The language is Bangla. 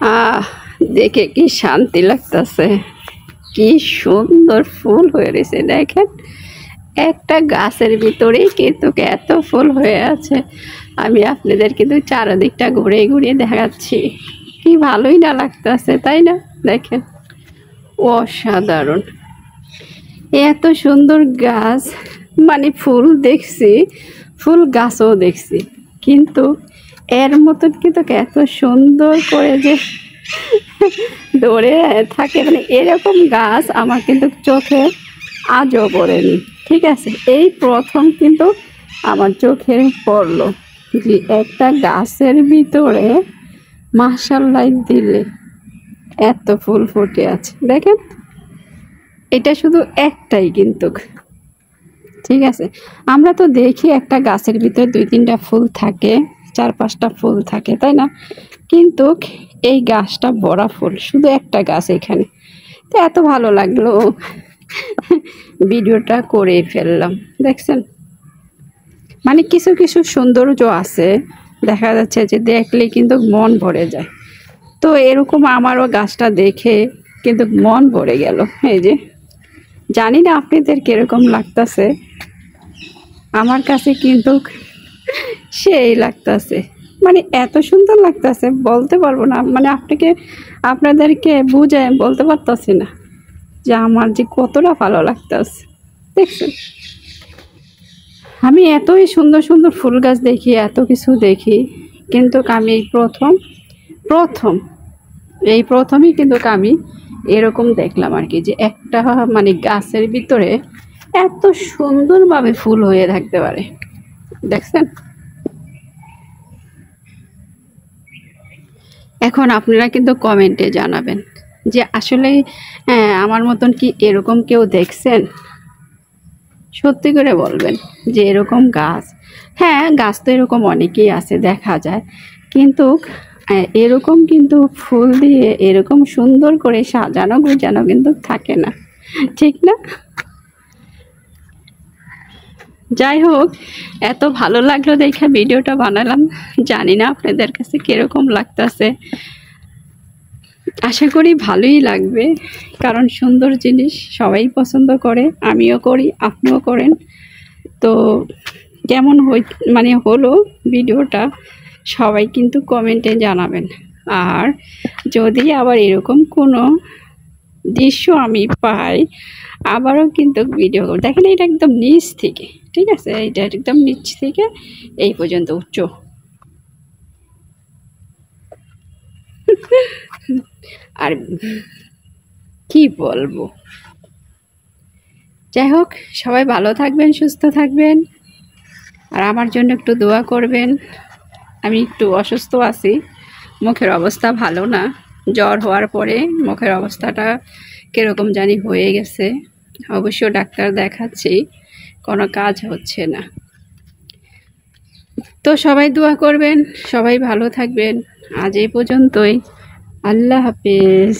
আহ দেখে কি শান্তি লাগতেছে। কি সুন্দর ফুল হয়ে রয়েছে দেখেন, একটা গাছের ভিতরেই কিন্তু এত ফুল হয়ে আছে। আমি আপনাদের কিন্তু চারদিকটা ঘুরে ঘুরে দেখাচ্ছি। কি ভালোই না লাগতেছে, তাই না? দেখেন, অসাধারণ। এত সুন্দর গাছ, মানে ফুল দেখছি, ফুল গাছও দেখছি, কিন্তু এর মতন কিন্তু এত সুন্দর করে যে ধরে থাকে, মানে এরকম গাছ আমার কিন্তু চোখে আজও পড়েনি। ঠিক আছে, এই প্রথম কিন্তু আমার চোখে পড়লো যে একটা গাছের ভিতরে মাশাআল্লাহ দিলে এত ফুল ফুটে আছে। দেখেন, এটা শুধু একটাই কিন্তু, ঠিক আছে। আমরা তো দেখি একটা গাছের ভিতরে 2-3টা ফুল থাকে, 4-5টা ফুল থাকে, তাই না? কিন্তু এই গাছটা ভরা ফুল, শুধু একটা গাছ এখানে। তো এত ভালো লাগলো, ভিডিওটা করে ফেললাম। দেখছেন, মানে কিছু কিছু সৌন্দর্য আছে, দেখা যাচ্ছে যে দেখলে কিন্তু মন ভরে যায়। তো এরকম আমারও গাছটা দেখে কিন্তু মন ভরে গেল। এই যে, জানি না আপনাদের কিরকম লাগতেছে, আমার কাছে কিন্তু সেই লাগতেছে, মানে এত সুন্দর লাগতেছে বলতে পারবো না। মানে আপনাদেরকে বুঝে বলতে পারতেছি না যে আমার যে কতটা ভালো লাগতেছে। দেখছেন, আমি এতই সুন্দর সুন্দর ফুল গাছ দেখি, এত কিছু দেখি, কিন্তু আমি প্রথমই কিন্তু আমি এরকম দেখলাম আর কি, যে একটা মানে গাছের ভিতরে এত সুন্দরভাবে ফুল হয়ে থাকতে পারে। দেখছেন, এখন আপনারা কিন্তু কমেন্টে জানাবেন যে আসলে আমার মতন কি এরকম কেউ দেখছেন? সত্যি করে বলবেন যে এরকম গাছ, হ্যাঁ গাছ তো এরকম অনেকেই আছে দেখা যায়, কিন্তু এরকম কিন্তু ফুল দিয়ে এরকম সুন্দর করে সাজানো গুজানো কিন্তু থাকে না, ঠিক না? যাই হোক, এত ভালো লাগলো দেখে ভিডিওটা বানালাম। জানি না আপনাদের কাছে কিরকম লাগতেছে, আশা করি ভালোই লাগবে, কারণ সুন্দর জিনিস সবাই পছন্দ করে, আমিও করি, আপনিও করেন। তো কেমন মানে হলো ভিডিওটা, সবাই কিন্তু কমেন্টে জানাবেন। আর যদি আবার এরকম কোনো দৃশ্য আমি পাই, আবারও কিন্তু ভিডিও করব। দেখেন, এটা একদম নিচ থেকে, ঠিক আছে, এটা একদম নিচ থেকে এই পর্যন্ত উচ্চ। আর কি বলবো, যাই হোক, সবাই ভালো থাকবেন, সুস্থ থাকবেন, আর আমার জন্য একটু দোয়া করবেন। আমি একটু অসুস্থ আছি, মুখের অবস্থা ভালো না, জ্বর হওয়ার পরে মুখের অবস্থাটা কীরকম জানি হয়ে গেছে। অবশ্য ডাক্তার দেখাচ্ছি, কোনো কাজ হচ্ছে না। তো সবাই দোয়া করবেন, সবাই ভালো থাকবেন। আজ এই পর্যন্তই, আল্লাহ হাফেজ।